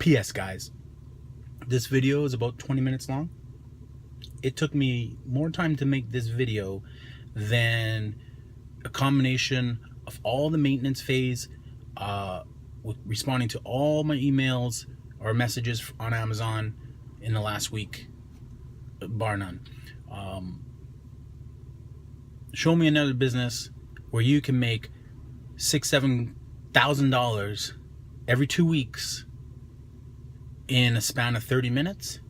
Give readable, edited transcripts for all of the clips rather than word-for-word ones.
PS guys, this video is about 20 minutes long. It took me more time to make this video than a combination of all the maintenance phase, with responding to all my emails or messages on Amazon in the last week, bar none. Show me another business where you can make $6,000-7,000 every 2 weeks in a span of 30 minutes,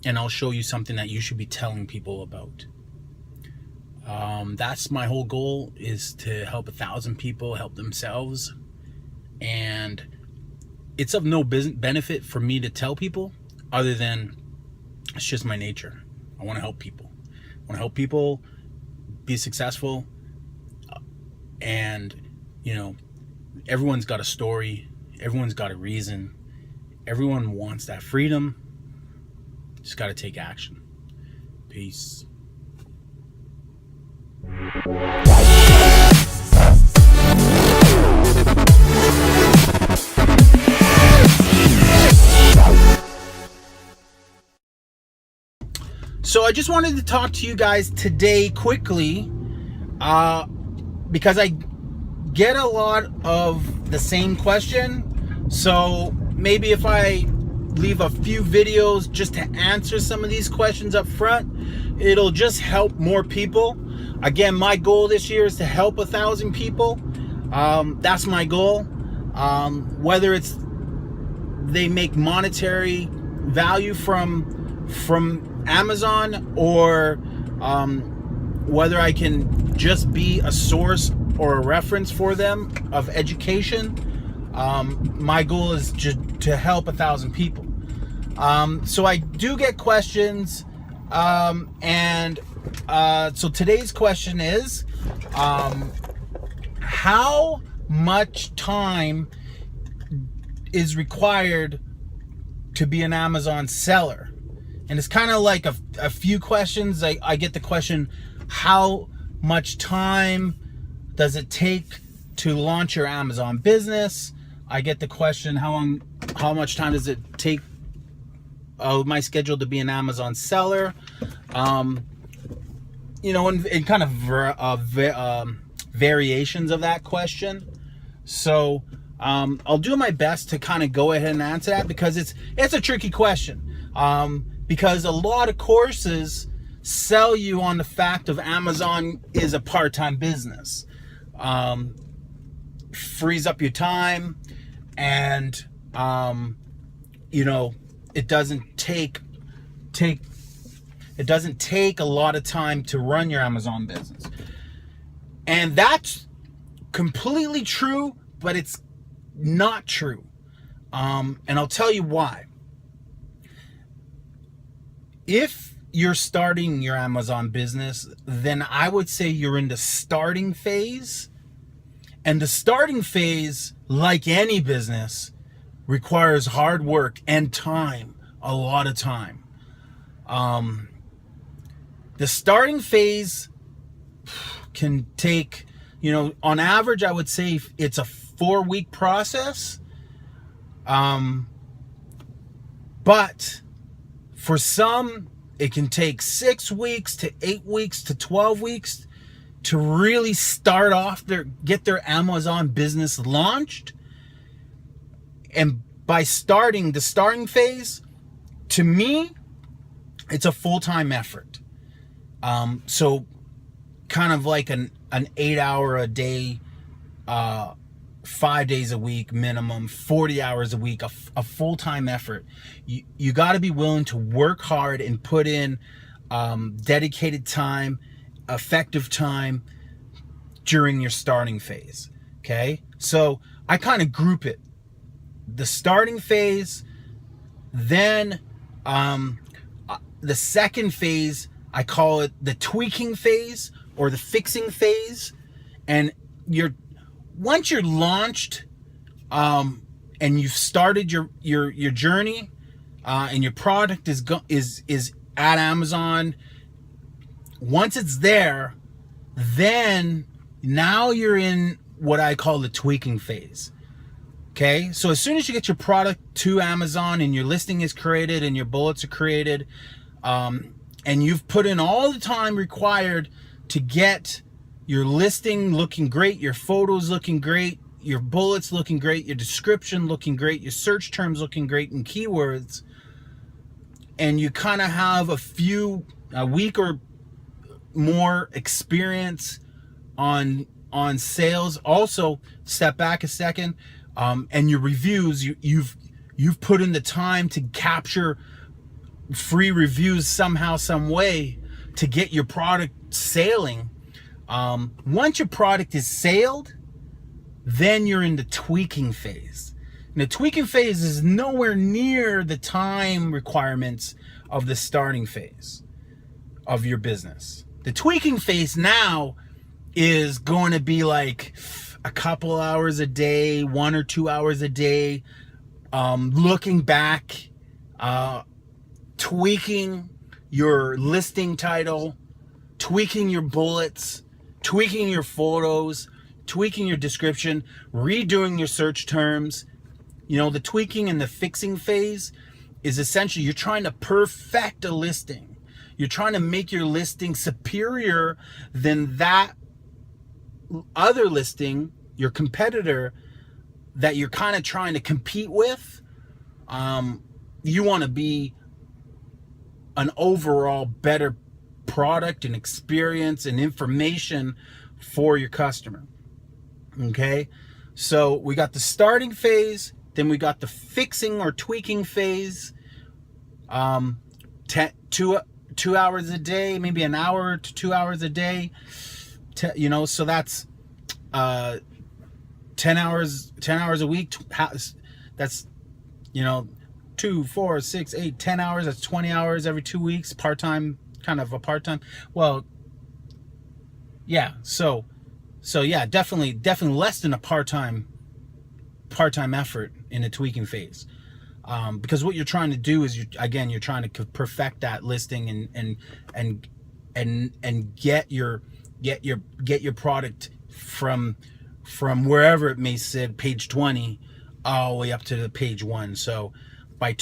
and I'll show you something that you should be telling people about. That's my whole goal, is to help 1,000 people help themselves. And it's of no benefit for me to tell people, other than it's just my nature. I want to help people. I want to help people be successful. And, you know, everyone's got a story. Everyone's got a reason. Everyone wants that freedom. Just got to take action. Peace. So I just wanted to talk to you guys today quickly, because I get a lot of the same question. So maybe if I leave a few videos just to answer some of these questions up front, it'll just help more people. Again, my goal this year is to help 1,000 people. That's my goal. Whether it's they make monetary value from Amazon, or whether I can just be a source or a reference for them of education, my goal is just to help 1,000 people. So I do get questions, so today's question is, how much time is required to be an Amazon seller? And it's kind of like a few questions. I get the question, how much time does it take to launch your Amazon business? I get the question, how much time does it take my schedule to be an Amazon seller? You know, and kind of variations of that question. So I'll do my best to kind of go ahead and answer that, because it's a tricky question. Because a lot of courses sell you on the fact of Amazon is a part-time business. Frees up your time, and you know, it doesn't take a lot of time to run your Amazon business. And that's completely true, but it's not true. And I'll tell you why. If you're starting your Amazon business, then I would say you're in the starting phase. And the starting phase, like any business, requires hard work and time, a lot of time. The starting phase can take, you know, on average, I would say it's a 4-week process. But for some, it can take 6 weeks to 8 weeks to 12 weeks to really start off get their Amazon business launched. And by starting the starting phase, to me, it's a full-time effort. So kind of like an 8-hour a day, 5 days a week minimum, 40 hours a week, a full-time effort. You got to be willing to work hard and put in dedicated time, effective time during your starting phase. Okay, so I kind of group it: the starting phase, then the second phase, I call it the tweaking phase or the fixing phase. And once you're launched, and you've started your journey, and your product is at Amazon, once it's there, then now you're in what I call the tweaking phase. Okay, so as soon as you get your product to Amazon and your listing is created and your bullets are created, and you've put in all the time required to get your listing looking great, your photos looking great, your bullets looking great, your description looking great, your search terms looking great, and keywords, and you kind of have a week or more experience on sales. Also, step back a second, and your reviews, you've put in the time to capture free reviews somehow, some way, to get your product sailing. Once your product is sailed, then you're in the tweaking phase. And the tweaking phase is nowhere near the time requirements of the starting phase of your business. The tweaking phase now is going to be like a couple hours a day, 1 or 2 hours a day, looking back, tweaking your listing title, tweaking your bullets, tweaking your photos, tweaking your description, redoing your search terms. You know, the tweaking and the fixing phase is essentially you're trying to perfect a listing. You're trying to make your listing superior than that other listing, your competitor, that you're kind of trying to compete with. You want to be an overall better product and experience and information for your customer. Okay, so we got the starting phase, then we got the fixing or tweaking phase. 2 hours a day, maybe an hour to 2 hours a day. So that's 10 hours a week. That's 2, 4, 6, 8, 10 hours. That's 20 hours every 2 weeks. Part-time, kind of a part-time. Well, yeah. So yeah, definitely less than a part-time effort in a tweaking phase. Because what you're trying to do is you're trying to perfect that listing and get your product from wherever it may sit, page 20, all the way up to the page 1. So by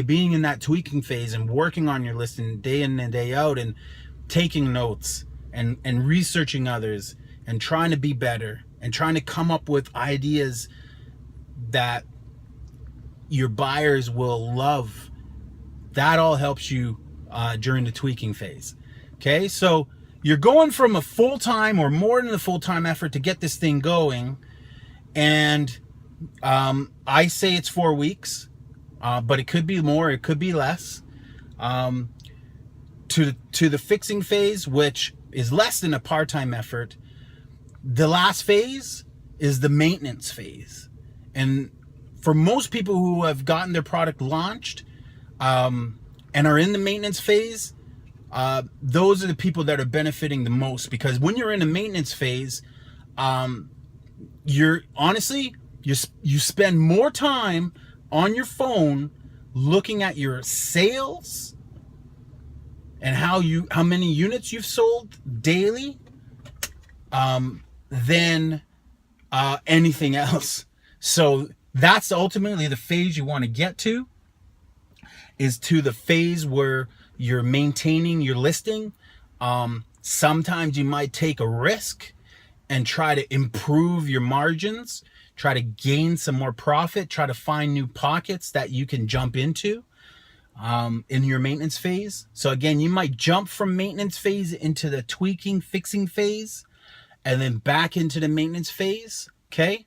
being in that tweaking phase and working on your listing day in and day out, and taking notes and researching others and trying to be better and trying to come up with ideas that your buyers will love, that all helps you during the tweaking phase. Okay, so you're going from a full-time or more than a full-time effort to get this thing going, and I say it's 4 weeks, but it could be more, it could be less. To the fixing phase, which is less than a part-time effort. The last phase is the maintenance phase, and for most people who have gotten their product launched and are in the maintenance phase, those are the people that are benefiting the most, because when you're in a maintenance phase, you spend more time on your phone looking at your sales and how many units you've sold daily than anything else. So that's ultimately the phase you want to get to, is to the phase where you're maintaining your listing. Sometimes you might take a risk and try to improve your margins, try to gain some more profit, try to find new pockets that you can jump into in your maintenance phase. So again, you might jump from maintenance phase into the tweaking, fixing phase, and then back into the maintenance phase. Okay.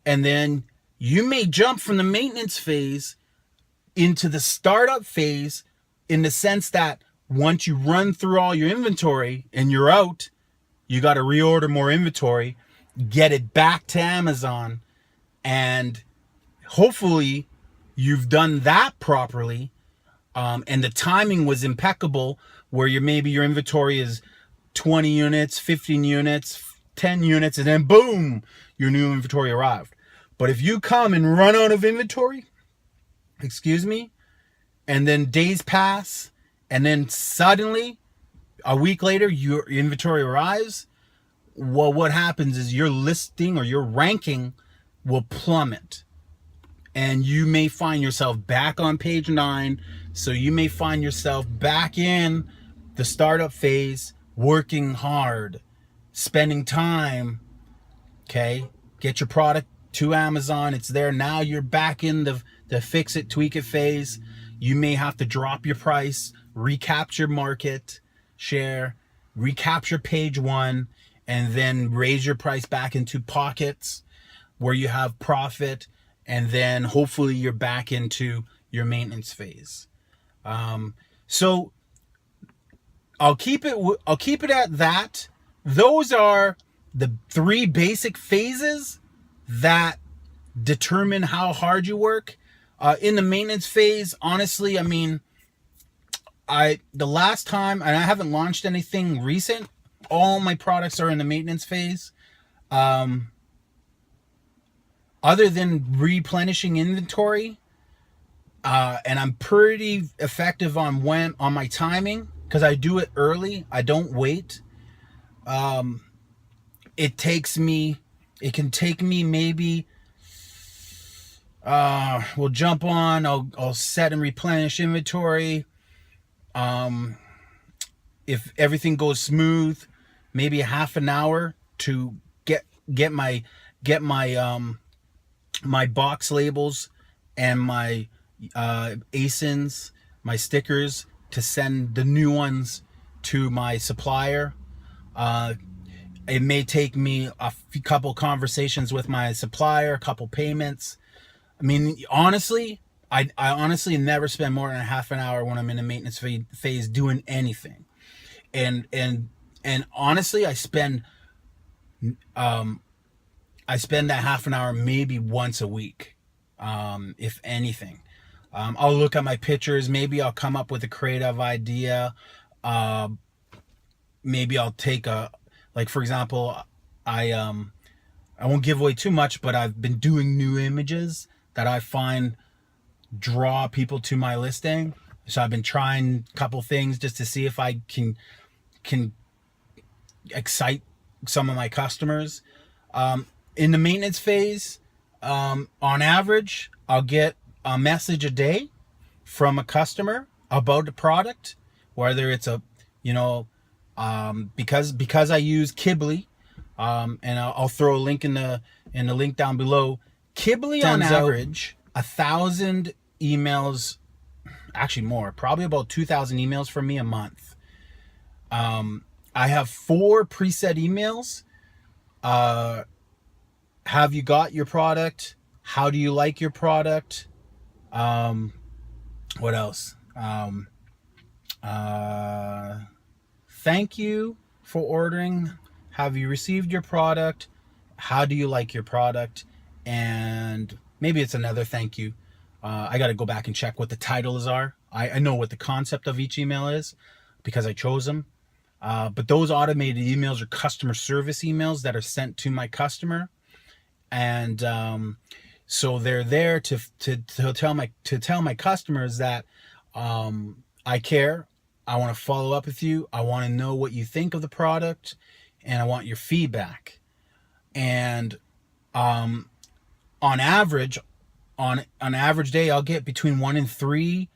And then you may jump from the maintenance phase into the startup phase, in the sense that once you run through all your inventory and you're out, you got to reorder more inventory, get it back to Amazon, and hopefully you've done that properly, and the timing was impeccable, where maybe your inventory is 20 units, 15 units, 10 units, and then boom, your new inventory arrived. But if you come and run out of inventory, and then days pass, and then suddenly a week later your inventory arrives, well, what happens is your listing or your ranking will plummet, and you may find yourself back on page 9. So you may find yourself back in the startup phase, working hard, spending time. Okay, get your product to Amazon. It's there now. You're back in the fix it, tweak it phase. You may have to drop your price, recapture market share, recapture page 1, and then raise your price back into pockets where you have profit, and then hopefully you're back into your maintenance phase. So I'll keep it at that. Those are the 3 basic phases that determine how hard you work. In the maintenance phase, honestly, I mean, the last time, and I haven't launched anything recent, all my products are in the maintenance phase. Other than replenishing inventory, and I'm pretty effective on my timing, because I do it early. I don't wait. It can take me maybe, we'll jump on, I'll set and replenish inventory. If everything goes smooth, maybe a half an hour to get my my box labels and my ASINs, my stickers, to send the new ones to my supplier. It may take me a couple conversations with my supplier, a couple payments. I mean, honestly, I honestly never spend more than a half an hour when I'm in a maintenance phase doing anything. And honestly, I spend that half an hour maybe once a week, if anything. I'll look at my pictures. Maybe I'll come up with a creative idea. Maybe I'll take like, for example, I won't give away too much, but I've been doing new images that I find draw people to my listing. So I've been trying a couple things just to see if I can excite some of my customers. In the maintenance phase, on average, I'll get a message a day from a customer about the product, whether it's because I use Kibly, and I'll throw a link in the link down below. Kibly on average 1,000 emails, actually more, probably about 2,000 emails from me a month. I have 4 preset emails. Have you got your product? How do you like your product? What else? Thank you for ordering. Have you received your product? How do you like your product? And maybe it's another thank you. I got to go back and check what the titles are. I know what the concept of each email is because I chose them. But those automated emails are customer service emails that are sent to my customer. And so they're there to tell my customers that I care. I want to follow up with you. I want to know what you think of the product, and I want your feedback. And on average day, I'll get between 1 and 3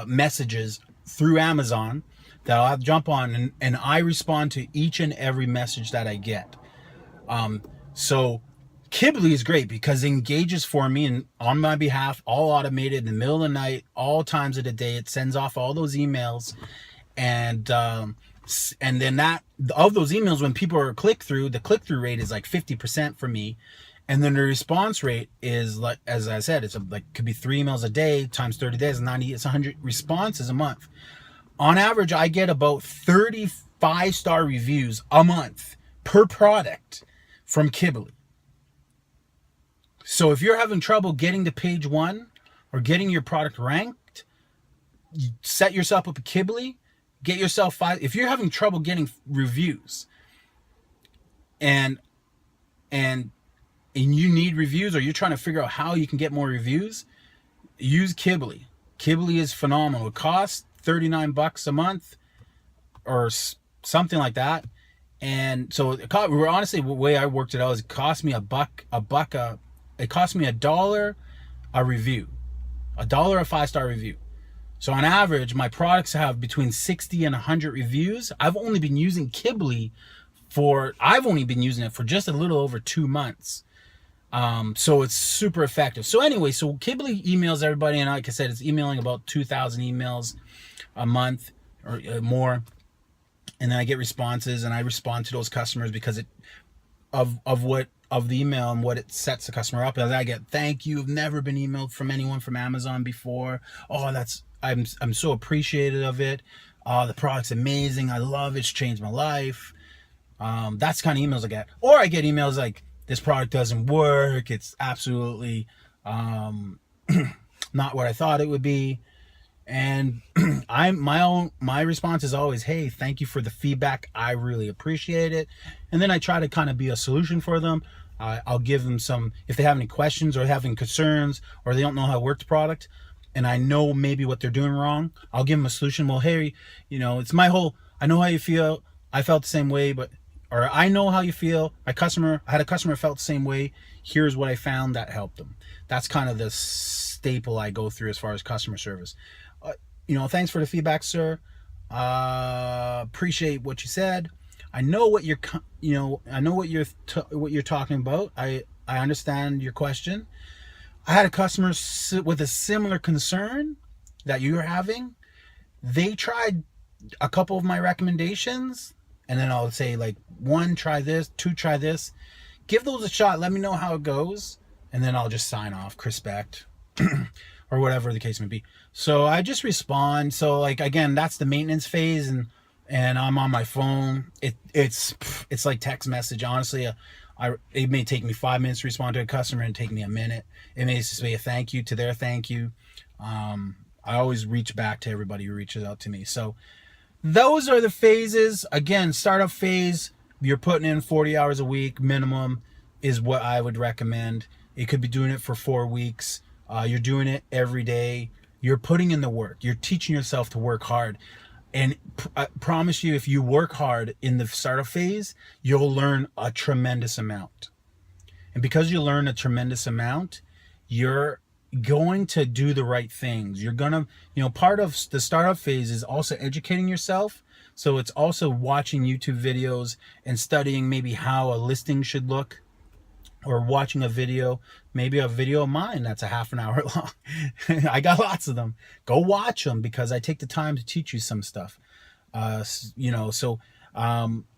messages through Amazon that I'll have to jump on, and I respond to each and every message that I get. So Kibly is great because it engages for me and on my behalf, all automated in the middle of the night, all times of the day. It sends off all those emails, and then that of those emails, when people are the click-through rate is like 50% for me. And then the response rate is, like, as I said, it's could be 3 emails a day times 30 days, 90, it's 100 responses a month. On average, I get about 30 5-star reviews a month per product from Kibly. So if you're having trouble getting to page 1 or getting your product ranked, you set yourself up a Kibly, get yourself 5. If you're having trouble getting reviews and you need reviews, or you're trying to figure out how you can get more reviews, use Kibly. Kibly is phenomenal. It costs $39 a month or something like that. And so honestly, the way I worked it out is it cost me it cost me $1 a review, $1 a 5-star review. So on average, my products have between 60 and 100 reviews. I've only been using Kibly I've only been using it for just a little over 2 months. So it's super effective. So anyway, so Kibly emails everybody, and like I said, it's emailing about 2,000 emails a month or more. And then I get responses, and I respond to those customers because of the email and what it sets the customer up. As I get, thank you, I've never been emailed from anyone from Amazon before. Oh, I'm so appreciative of it. The product's amazing. I love it. It's changed my life. That's the kind of emails I get. Or I get emails like, this product doesn't work. It's absolutely not what I thought it would be. And my response is always, hey, thank you for the feedback. I really appreciate it. And then I try to kind of be a solution for them. I'll give them some, if they have any questions or having concerns or they don't know how to work the product, and I know maybe what they're doing wrong, I'll give them a solution. Well, hey, it's my whole, I know how you feel. I felt the same way, or I know how you feel. I had a customer felt the same way. Here's what I found that helped them. That's kind of the staple I go through as far as customer service. Thanks for the feedback, sir. Appreciate what you said. I know what you're talking about. I understand your question. I had a customer with a similar concern that you're having. They tried a couple of my recommendations, and then I'll say, like, 1, try this, 2, try this. Give those a shot. Let me know how it goes, and then I'll just sign off, Chrispect, or whatever the case may be. So I just respond. So, like, again, that's the maintenance phase, and I'm on my phone. It's like text message. Honestly, it may take me 5 minutes to respond to a customer and take me a minute. It may just be a thank you to their thank you. I always reach back to everybody who reaches out to me. So those are the phases. Again, startup phase, you're putting in 40 hours a week minimum is what I would recommend. You could be doing it for 4 weeks. You're doing it every day. You're putting in the work. You're teaching yourself to work hard. And I promise you, if you work hard in the startup phase, you'll learn a tremendous amount. And because you learn a tremendous amount, you're going to do the right things. You're going to, part of the startup phase is also educating yourself. So it's also watching YouTube videos and studying maybe how a listing should look, or watching maybe a video of mine that's a half an hour long. I got lots of them. Go watch them because I take the time to teach you some stuff. But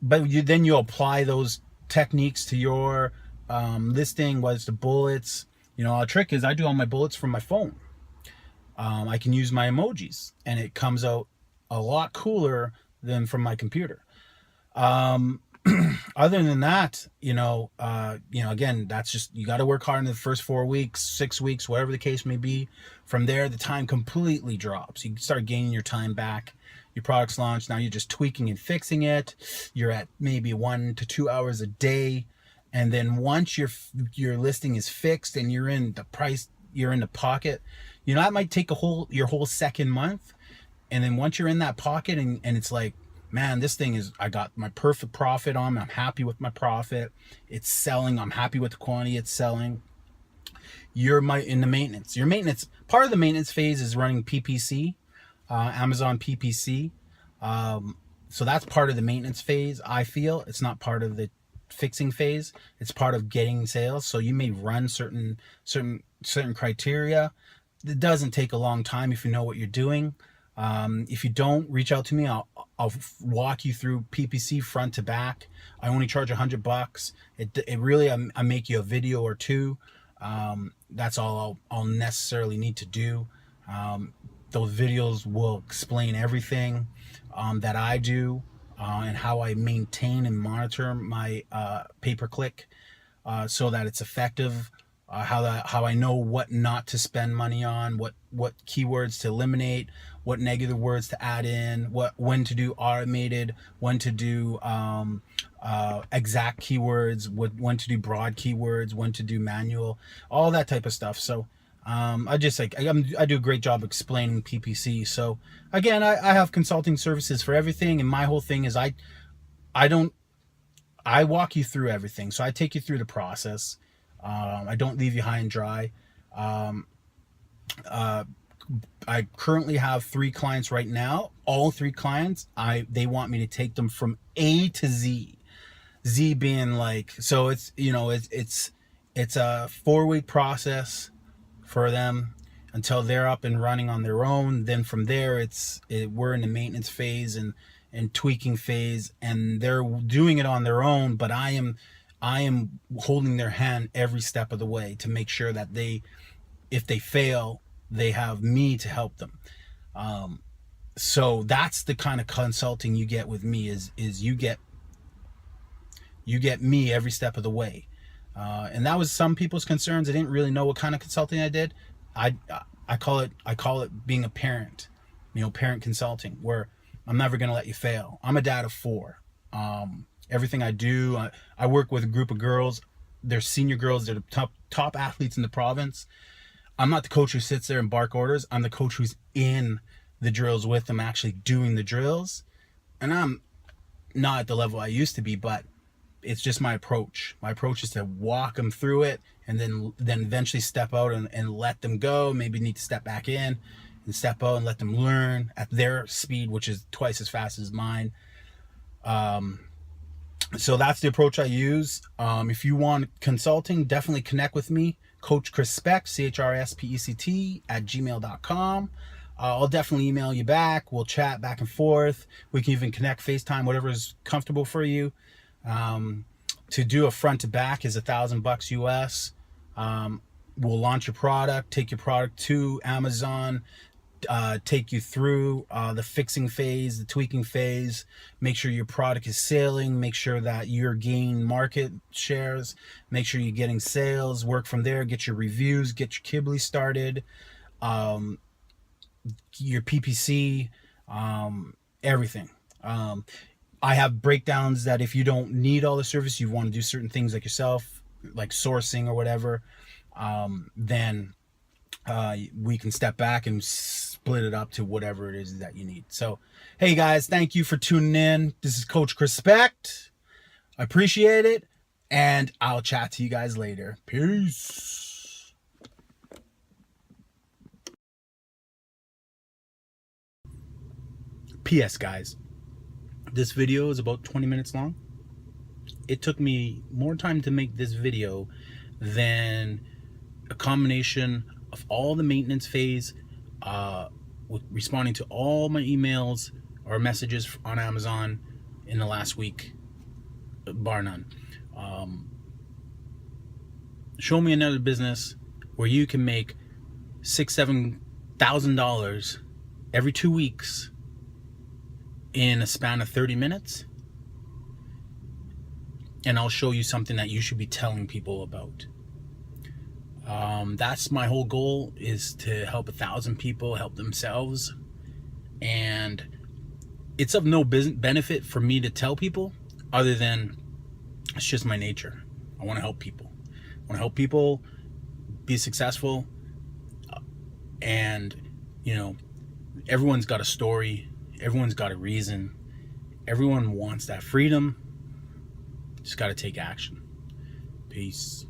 then you apply those techniques to your listing, whether it's the bullets. The trick is I do all my bullets from my phone. I can use my emojis, and it comes out a lot cooler than from my computer. Other than that, again, that's just, you got to work hard in the first 4 weeks, 6 weeks, whatever the case may be. From there, the time completely drops. You start gaining your time back. Your product's launched. Now you're just tweaking and fixing it. You're at maybe 1 to 2 hours a day. And then once your listing is fixed and you're in the pocket, that might take your whole second month. And then once you're in that pocket and it's like, man, this thing I got my perfect profit on. I'm happy with my profit. It's selling. I'm happy with the quantity it's selling. You're in the maintenance. Part of the maintenance phase is running PPC, Amazon PPC. So that's part of the maintenance phase. I feel it's not part of the fixing phase. It's part of getting sales. So you may run certain criteria. It doesn't take a long time if you know what you're doing. If you don't, reach out to me. I'll walk you through PPC front to back. I only charge $100. It really, I make you a video or two. That's all I'll necessarily need to do. Those videos will explain everything that I do and how I maintain and monitor my pay-per-click so that it's effective. How I know what not to spend money on, what keywords to eliminate, what negative words to add in, when to do automated, when to do exact keywords, when to do broad keywords, when to do manual, all that type of stuff. So I do a great job explaining PPC. So again, I have consulting services for everything, and my whole thing is I don't I walk you through everything. So I take you through the process. I don't leave you high and dry. I currently have 3 clients right now. All 3 clients, they want me to take them from A to Z. Z being like, so it's, you know, it's a 4-week process for them until they're up and running on their own. Then from there, we're in the maintenance phase and tweaking phase, and they're doing it on their own. But I am holding their hand every step of the way to make sure that if they fail, they have me to help them. So that's the kind of consulting you get with me. Is you get me every step of the way. And that was some people's concerns. They didn't really know what kind of consulting I did. I call it being a parent, parent consulting, where I'm never going to let you fail. I'm a dad of 4. Everything I do, I work with a group of girls. They're senior girls. They're the top athletes in the province. I'm not the coach who sits there and bark orders. I'm the coach who's in the drills with them, actually doing the drills. And I'm not at the level I used to be, but it's just my approach. My approach is to walk them through it, and then eventually step out and let them go. Maybe need to step back in and step out and let them learn at their speed, which is twice as fast as mine. So that's the approach I use. If you want consulting, definitely connect with me. Coach Chrispect, CHRSPECT @gmail.com. I'll definitely email you back. We'll chat back and forth. We can even connect FaceTime, whatever is comfortable for you. To do a front to back is $1,000 US. We'll launch your product, take your product to Amazon, take you through the fixing phase, the tweaking phase, make sure your product is selling, make sure that you're gaining market shares, make sure you're getting sales, work from there, get your reviews, get your Kibble started, your PPC, everything. I have breakdowns that if you don't need all the service, you want to do certain things like yourself, like sourcing or whatever, then we can step back and split it up to whatever it is that you need. So, hey guys, thank you for tuning in. This is Coach Chrispect. I appreciate it, and I'll chat to you guys later. Peace. P.S. guys, this video is about 20 minutes long. It took me more time to make this video than a combination of all the maintenance phase, with responding to all my emails or messages on Amazon in the last week, bar none. Show me another business where you can make $6,000-$7,000 every 2 weeks in a span of 30 minutes, and I'll show you something that you should be telling people about. That's my whole goal, is to help 1,000 people help themselves. And it's of no benefit for me to tell people, other than it's just my nature. I want to help people. I want to help people be successful. And, everyone's got a story. Everyone's got a reason. Everyone wants that freedom. Just got to take action. Peace.